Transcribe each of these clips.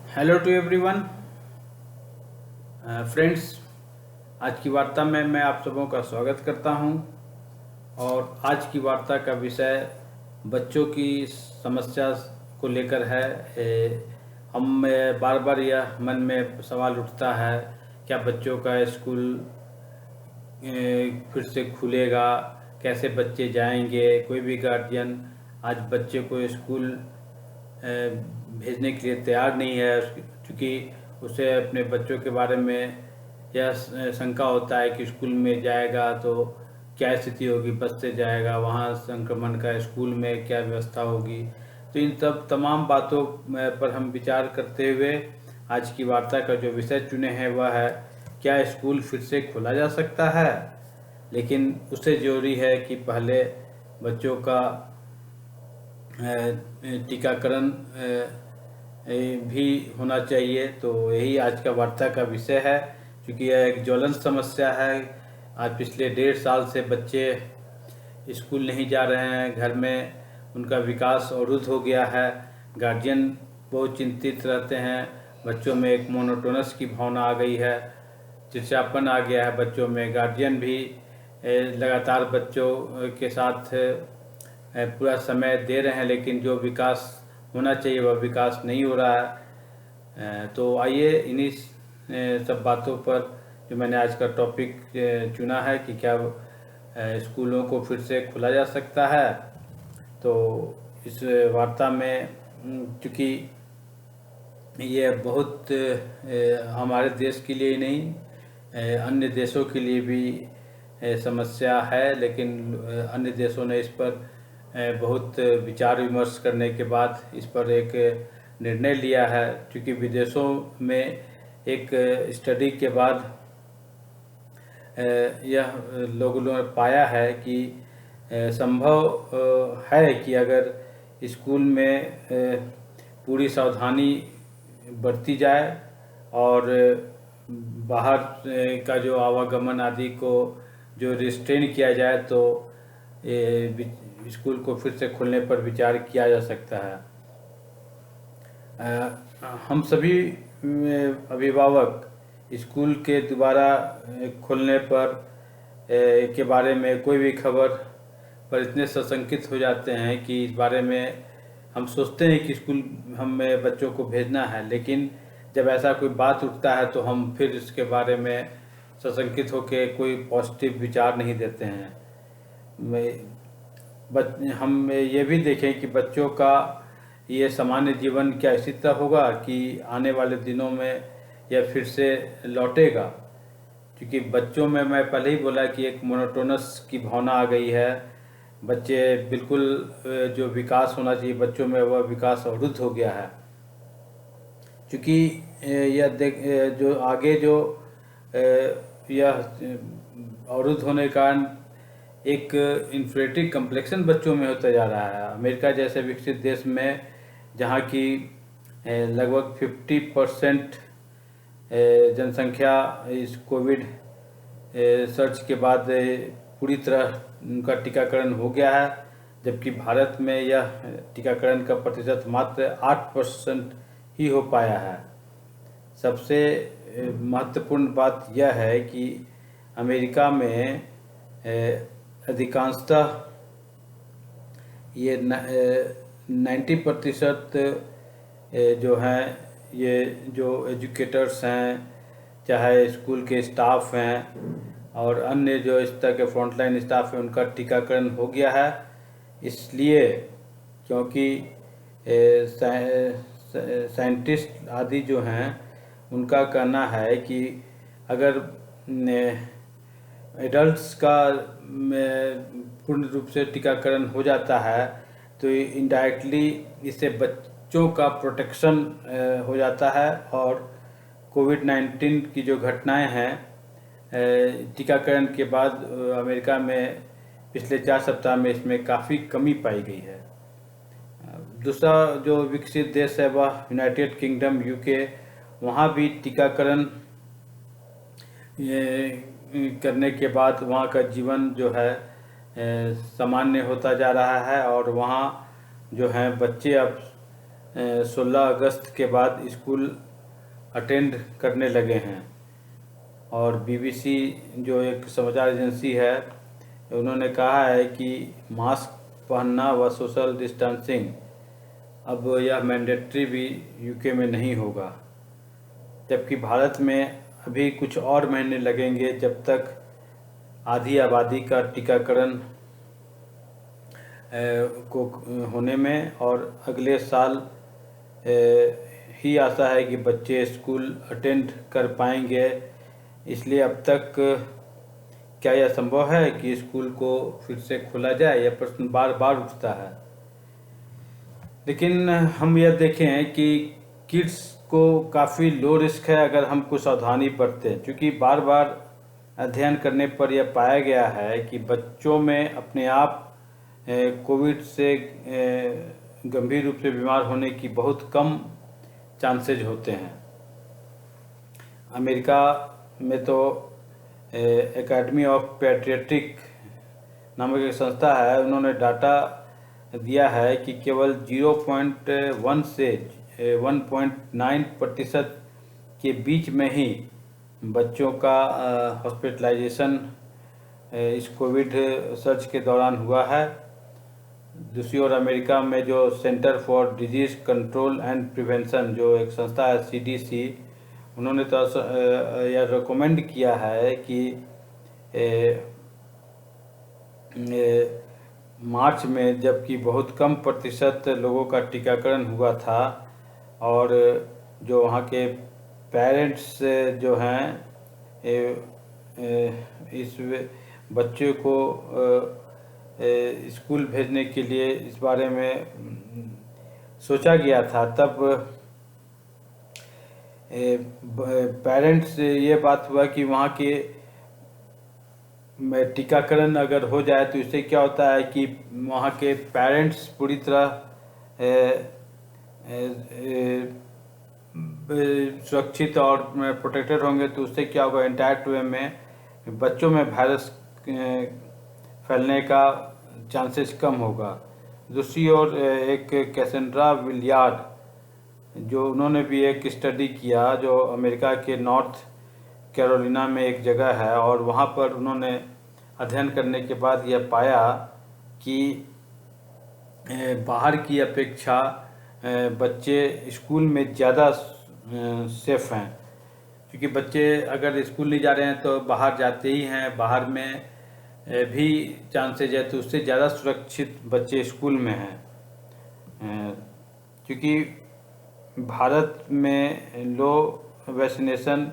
Hello to everyone friends. आज की वार्ता में मैं आप सबों का स्वागत करता हूं। और आज की वार्ता का विषय बच्चों की समस्या को लेकर है। हम बार बार यह मन में सवाल उठता है, क्या बच्चों का स्कूल फिर से खुलेगा, कैसे बच्चे जाएंगे। कोई भी गार्जियन आज बच्चे को स्कूल भेजने के लिए तैयार नहीं है, क्योंकि उसे अपने बच्चों के बारे में यह शंका होता है कि स्कूल में जाएगा तो क्या स्थिति होगी, बस से जाएगा, वहाँ संक्रमण का स्कूल में क्या व्यवस्था होगी। तो इन सब तमाम बातों पर हम विचार करते हुए आज की वार्ता का जो विषय चुने हैं वह है, क्या स्कूल फिर से खोला जा सकता है। लेकिन उससे जरूरी है कि पहले बच्चों का टीकाकरण भी होना चाहिए। तो यही आज का वार्ता का विषय है, क्योंकि यह एक ज्वलंत समस्या है। आज पिछले 1.5 साल से बच्चे स्कूल नहीं जा रहे हैं, घर में उनका विकास अवरुद्ध हो गया है। गार्जियन बहुत चिंतित रहते हैं, बच्चों में एक मोनोटोनस की भावना आ गई है, चिड़चिड़ापन आ गया है बच्चों में। गार्जियन भी लगातार बच्चों के साथ पूरा समय दे रहे हैं, लेकिन जो विकास होना चाहिए वह विकास नहीं हो रहा है। तो आइए इन्हीं सब बातों पर जो मैंने आज का टॉपिक चुना है कि क्या स्कूलों को फिर से खोला जा सकता है। तो इस वार्ता में चूँकि ये बहुत हमारे देश के लिए ही नहीं, अन्य देशों के लिए भी समस्या है, लेकिन अन्य देशों ने इस पर बहुत विचार विमर्श करने के बाद इस पर एक निर्णय लिया है। क्योंकि विदेशों में एक स्टडी के बाद यह लोगों ने पाया है कि संभव है कि अगर स्कूल में पूरी सावधानी बरती जाए और बाहर का जो आवागमन आदि को जो रिस्ट्रेन किया जाए, तो स्कूल को फिर से खोलने पर विचार किया जा सकता है। हम सभी अभिभावक स्कूल के दोबारा खोलने पर के बारे में कोई भी खबर पर इतने सशंकित हो जाते हैं कि इस बारे में हम सोचते हैं कि स्कूल हमें बच्चों को भेजना है, लेकिन जब ऐसा कोई बात उठता है तो हम फिर इसके बारे में सशंकित होकर कोई पॉजिटिव विचार नहीं देते हैं। हम ये भी देखें कि बच्चों का ये सामान्य जीवन क्या इसी तरह होगा कि आने वाले दिनों में यह फिर से लौटेगा। क्योंकि बच्चों में मैं पहले ही बोला कि एक मोनोटोनस की भावना आ गई है। बच्चे बिल्कुल जो विकास होना चाहिए बच्चों में वह विकास अवरुद्ध हो गया है। क्योंकि यह जो आगे जो यह अवरुद्ध होने के कारण एक इन्फ्लेटिव कम्प्लेक्शन बच्चों में होता जा रहा है। अमेरिका जैसे विकसित देश में जहाँ की लगभग 50% जनसंख्या इस कोविड सर्च के बाद पूरी तरह उनका टीकाकरण हो गया है, जबकि भारत में यह टीकाकरण का प्रतिशत मात्र 8% ही हो पाया है। सबसे महत्वपूर्ण बात यह है कि अमेरिका में अधिकांशतः ये 90% जो हैं, ये जो एजुकेटर्स हैं, चाहे स्कूल के स्टाफ हैं और अन्य जो इस तरह के फ्रंटलाइन स्टाफ हैं, उनका टीकाकरण हो गया है। इसलिए क्योंकि साइंटिस्ट आदि जो हैं उनका कहना है कि अगर एडल्ट्स का पूर्ण रूप से टीकाकरण हो जाता है तो इनडायरेक्टली इससे बच्चों का प्रोटेक्शन हो जाता है। और कोविड-19 की जो घटनाएं हैं टीकाकरण के बाद अमेरिका में पिछले 4 सप्ताह में इसमें काफ़ी कमी पाई गई है। दूसरा जो विकसित देश है वह यूनाइटेड किंगडम यूके, वहाँ भी टीकाकरण करने के बाद वहाँ का जीवन जो है सामान्य होता जा रहा है। और वहाँ जो हैं बच्चे अब 16 अगस्त के बाद स्कूल अटेंड करने लगे हैं। और बीबीसी जो एक समाचार एजेंसी है, उन्होंने कहा है कि मास्क पहनना व सोशल डिस्टेंसिंग अब यह मैंडेटरी भी यूके में नहीं होगा, जबकि भारत में अभी कुछ और महीने लगेंगे जब तक आधी आबादी का टीकाकरण को होने में, और अगले साल ही आशा है कि बच्चे स्कूल अटेंड कर पाएंगे। इसलिए अब तक क्या यह संभव है कि स्कूल को फिर से खोला जाए, यह प्रश्न बार बार उठता है। लेकिन हम यह देखें कि किड्स को काफ़ी लो रिस्क है अगर हम कुछ सावधानी बरतें, क्योंकि बार बार अध्ययन करने पर यह पाया गया है कि बच्चों में अपने आप कोविड से गंभीर रूप से बीमार होने की बहुत कम चांसेज होते हैं। अमेरिका में तो एकेडमी ऑफ पेडियाट्रिक नामक एक संस्था है, उन्होंने डाटा दिया है कि केवल 0.1 से 1.9% के बीच में ही बच्चों का हॉस्पिटलाइजेशन इस कोविड सर्ज के दौरान हुआ है। दूसरी ओर अमेरिका में जो centre for disease control and prevention जो एक संस्था है CDC, उन्होंने तो यह रिकमेंड किया है कि मार्च में जबकि बहुत कम प्रतिशत लोगों का टीकाकरण हुआ था और जो वहाँ के पेरेंट्स जो हैं इस बच्चे को स्कूल भेजने के लिए इस बारे में सोचा गया था, तब पेरेंट्स से ये बात हुआ कि वहाँ के में टीकाकरण अगर हो जाए तो इससे क्या होता है कि वहाँ के पेरेंट्स पूरी तरह सुरक्षित और प्रोटेक्टेड होंगे, तो उससे क्या होगा, इंटायरेक्ट वे में बच्चों में वायरस फैलने का चांसेस कम होगा। दूसरी ओर एक कैसेंड्रा विलियार्ड जो उन्होंने भी एक स्टडी किया जो अमेरिका के नॉर्थ कैरोलिना में एक जगह है, और वहाँ पर उन्होंने अध्ययन करने के बाद यह पाया कि बाहर की अपेक्षा बच्चे स्कूल में ज़्यादा सेफ हैं, क्योंकि बच्चे अगर स्कूल नहीं जा रहे हैं तो बाहर जाते ही हैं, बाहर में भी चांसेज है, तो उससे ज़्यादा सुरक्षित बच्चे स्कूल में हैं। क्योंकि भारत में लो वैक्सीनेशन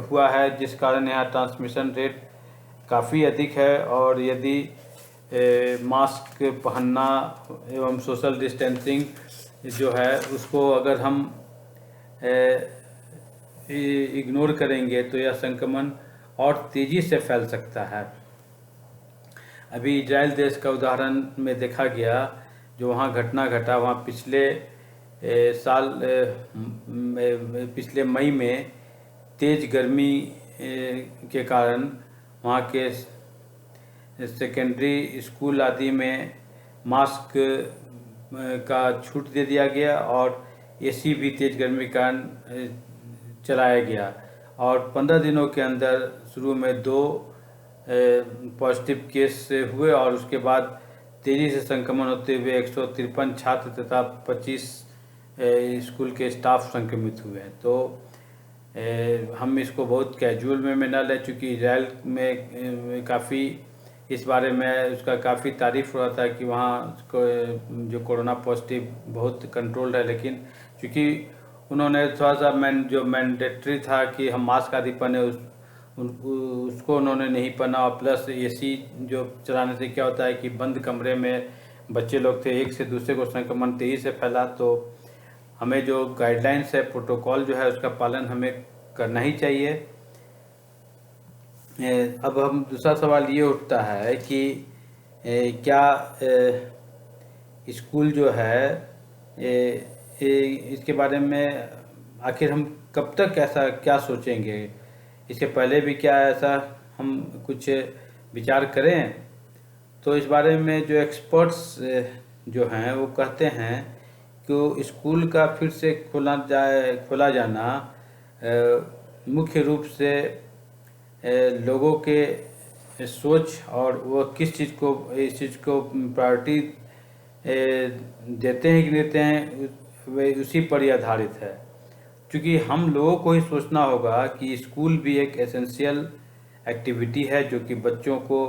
हुआ है, जिस कारण यहाँ ट्रांसमिशन रेट काफ़ी अधिक है, और यदि मास्क पहनना एवं सोशल डिस्टेंसिंग जो है उसको अगर हम इग्नोर करेंगे तो यह संक्रमण और तेज़ी से फैल सकता है। अभी इजराइल देश का उदाहरण में देखा गया, जो वहाँ घटना घटा, वहाँ पिछले मई में तेज़ गर्मी के कारण वहाँ के सेकेंडरी स्कूल आदि में मास्क का छूट दे दिया गया और AC भी तेज़ गर्मी के कारण चलाया गया, और 15 दिनों के अंदर शुरू में 2 पॉजिटिव केस हुए और उसके बाद तेज़ी से संक्रमण होते हुए 153 छात्र तथा 25 स्कूल के स्टाफ संक्रमित हुए हैं। तो हम इसको बहुत कैजुअल में न लें, चूँकि इजराइल में काफ़ी इस बारे में उसका काफ़ी तारीफ हो रहा था कि वहाँ जो कोरोना पॉजिटिव बहुत कंट्रोल्ड है, लेकिन चूँकि उन्होंने थोड़ा सा जो मैंडेटरी था कि हम मास्क आदि पहने उसको उन्होंने नहीं पहना, और प्लस AC जो चलाने से क्या होता है कि बंद कमरे में बच्चे लोग थे, एक से दूसरे को संक्रमण तेज़ी से फैला। तो हमें जो गाइडलाइंस है, प्रोटोकॉल जो है, उसका पालन हमें करना ही चाहिए। अब हम दूसरा सवाल ये उठता है कि क्या स्कूल जो है इसके बारे में आखिर हम कब तक ऐसा क्या सोचेंगे, इसके पहले भी क्या ऐसा हम कुछ विचार करें। तो इस बारे में जो एक्सपर्ट्स जो हैं वो कहते हैं कि स्कूल का फिर से खोला जाना मुख्य रूप से लोगों के सोच और वो किस चीज़ को इस चीज़ को प्रायोरिटी देते हैं कि नहीं देते हैं, वे उसी पर ही आधारित है। क्योंकि हम लोगों को ही सोचना होगा कि स्कूल भी एक एसेंशियल एक्टिविटी है जो कि बच्चों को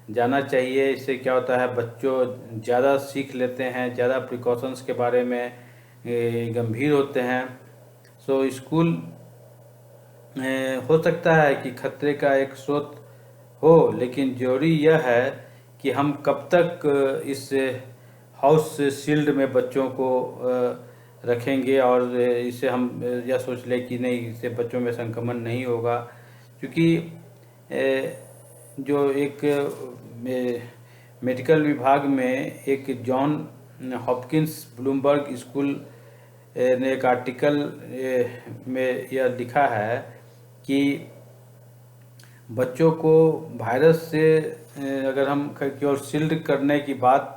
जाना चाहिए। इससे क्या होता है, बच्चों ज़्यादा सीख लेते हैं, ज़्यादा प्रिकॉशंस के बारे में गंभीर होते हैं। सो स्कूल हो सकता है कि खतरे का एक स्रोत हो, लेकिन जरूरी यह है कि हम कब तक इस हाउस सील्ड में बच्चों को रखेंगे और इसे हम यह सोच लें कि नहीं, इससे बच्चों में संक्रमण नहीं होगा। क्योंकि जो एक मेडिकल विभाग में एक जॉन हॉपकिंस ब्लूमबर्ग स्कूल ने एक आर्टिकल में यह लिखा है कि बच्चों को वायरस से अगर हम केवल शील्ड करने की बात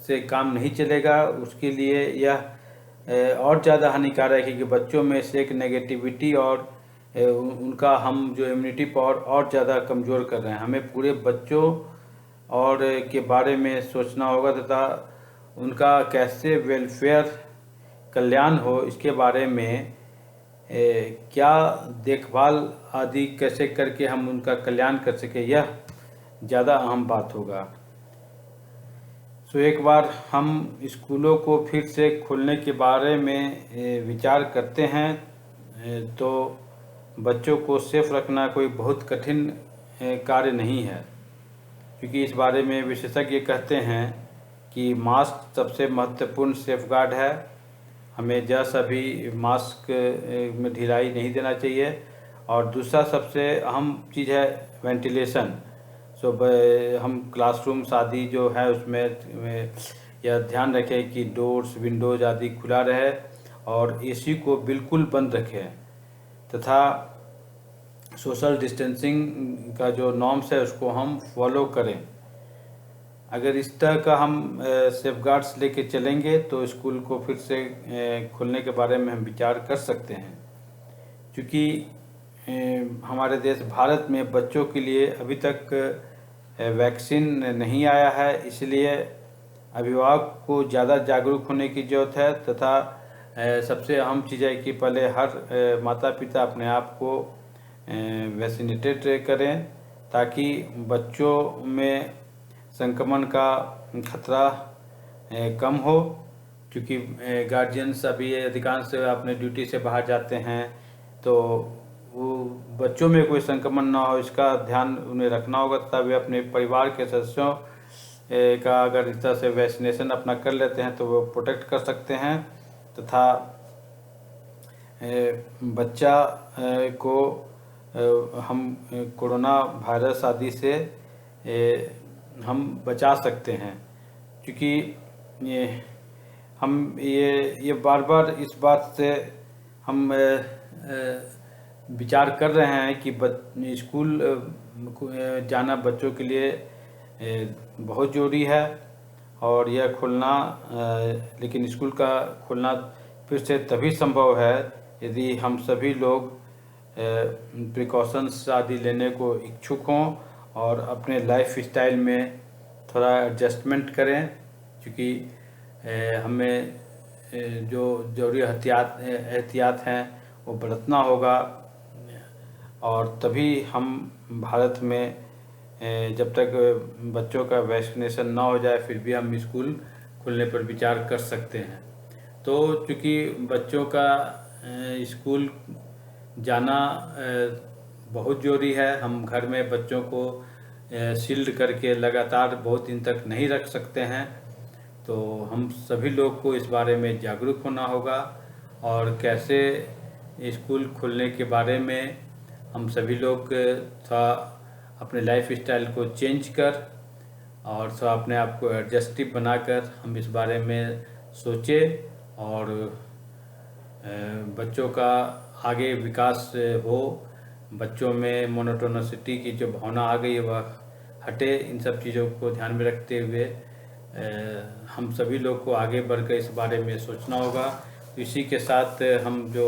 से काम नहीं चलेगा, उसके लिए यह और ज़्यादा हानिकारक है कि बच्चों में से एक नेगेटिविटी और उनका हम जो इम्यूनिटी पावर और ज़्यादा कमज़ोर कर रहे हैं। हमें पूरे बच्चों और के बारे में सोचना होगा तथा उनका कैसे वेलफेयर कल्याण हो, इसके बारे में क्या देखभाल आदि कैसे करके हम उनका कल्याण कर सके, यह ज़्यादा अहम बात होगा। सो एक बार हम स्कूलों को फिर से खोलने के बारे में विचार करते हैं तो बच्चों को सेफ रखना कोई बहुत कठिन कार्य नहीं है। क्योंकि इस बारे में विशेषज्ञ कहते हैं कि मास्क सबसे महत्वपूर्ण सेफगार्ड है। हमें यह सभी मास्क में ढिलाई नहीं देना चाहिए। और दूसरा सबसे अहम चीज़ है वेंटिलेशन। सो हम क्लासरूम्स आदि जो है उसमें यह ध्यान रखें कि डोर्स विंडोज आदि खुला रहे और एसी को बिल्कुल बंद रखें तथा सोशल डिस्टेंसिंग का जो नॉर्म्स है उसको हम फॉलो करें। अगर इस तरह का हम सेफगार्ड्स लेके चलेंगे तो स्कूल को फिर से खोलने के बारे में हम विचार कर सकते हैं। क्योंकि हमारे देश भारत में बच्चों के लिए अभी तक वैक्सीन नहीं आया है, इसलिए अभिभावक को ज़्यादा जागरूक होने की ज़रूरत है तथा सबसे अहम चीज़ है कि पहले हर माता पिता अपने आप को वैक्सीनेटेड करें ताकि बच्चों में संक्रमण का खतरा कम हो। क्योंकि गार्जियंस अभी अधिकांश अपने ड्यूटी से बाहर जाते हैं, तो वो बच्चों में कोई संक्रमण ना हो इसका ध्यान उन्हें रखना होगा तथा वे अपने परिवार के सदस्यों का अगर इस तरह से वैक्सीनेशन अपना कर लेते हैं तो वो प्रोटेक्ट कर सकते हैं तथा बच्चा को हम कोरोना वायरस आदि से हम बचा सकते हैं। क्योंकि ये बार बार इस बात से हम विचार कर रहे हैं कि स्कूल जाना बच्चों के लिए बहुत ज़रूरी है और यह खोलना लेकिन स्कूल का खोलना फिर से तभी संभव है यदि हम सभी लोग प्रिकॉशंस आदि लेने को इच्छुक हों और अपने लाइफ स्टाइल में थोड़ा एडजस्टमेंट करें। क्योंकि हमें जो ज़रूरी एहतियात हैं वो बरतना होगा और तभी हम भारत में जब तक बच्चों का वैक्सीनेशन ना हो जाए फिर भी हम स्कूल खुलने पर विचार कर सकते हैं। तो चूँकि बच्चों का स्कूल जाना बहुत ज़रूरी है, हम घर में बच्चों को शील्ड करके लगातार बहुत दिन तक नहीं रख सकते हैं, तो हम सभी लोग को इस बारे में जागरूक होना होगा और कैसे स्कूल खोलने के बारे में हम सभी लोग थोड़ा अपने लाइफ स्टाइल को चेंज कर और थोड़ा अपने आप को एडजस्टिव बनाकर हम इस बारे में सोचें और बच्चों का आगे विकास हो, बच्चों में मोनोटोनिसिटी की जो भावना आ गई है वह हटे। इन सब चीज़ों को ध्यान में रखते हुए हम सभी लोग को आगे बढ़कर इस बारे में सोचना होगा। तो इसी के साथ हम जो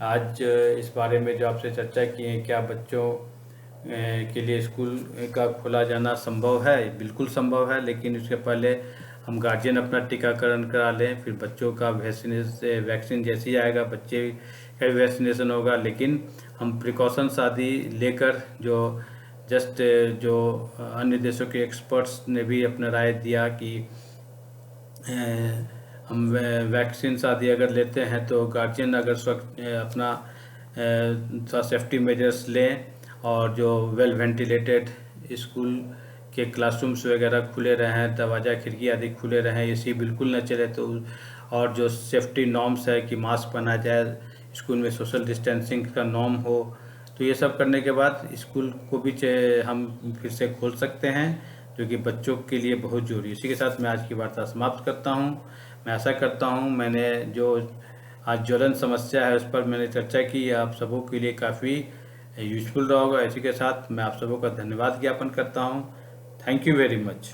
आज इस बारे में जो आपसे चर्चा की है, क्या बच्चों के लिए स्कूल का खोला जाना संभव है? बिल्कुल संभव है, लेकिन उसके पहले हम गार्जियन अपना टीकाकरण करा लें, फिर बच्चों का वैक्सीन जैसे ही आएगा बच्चे का भी वैक्सीनेशन होगा। लेकिन हम प्रिकॉशंस आदि लेकर जो अन्य देशों के एक्सपर्ट्स ने भी अपना राय दिया कि हम वैक्सीन आदि अगर लेते हैं तो गार्जियन अगर अपना सेफ्टी मेजर्स लें और जो वेल वेंटिलेटेड स्कूल के क्लासरूम्स वगैरह खुले रहें, दरवाज़ा खिड़की आदि खुले रहें, एसी बिल्कुल न चले, तो और जो सेफ्टी नॉर्म्स है कि मास्क पहना जाए, स्कूल में सोशल डिस्टेंसिंग का नॉर्म हो, तो ये सब करने के बाद स्कूल को भी हम फिर से खोल सकते हैं, जो कि बच्चों के लिए बहुत जरूरी है। इसी के साथ मैं आज की वार्ता समाप्त करता हूँ। मैं आशा करता हूँ मैंने जो आज ज्वलंत समस्या है उस पर मैंने चर्चा की, आप सबों के लिए काफ़ी यूजफुल रहा होगा। इसी के साथ मैं आप सबों का धन्यवाद ज्ञापन करता हूँ। Thank you very much.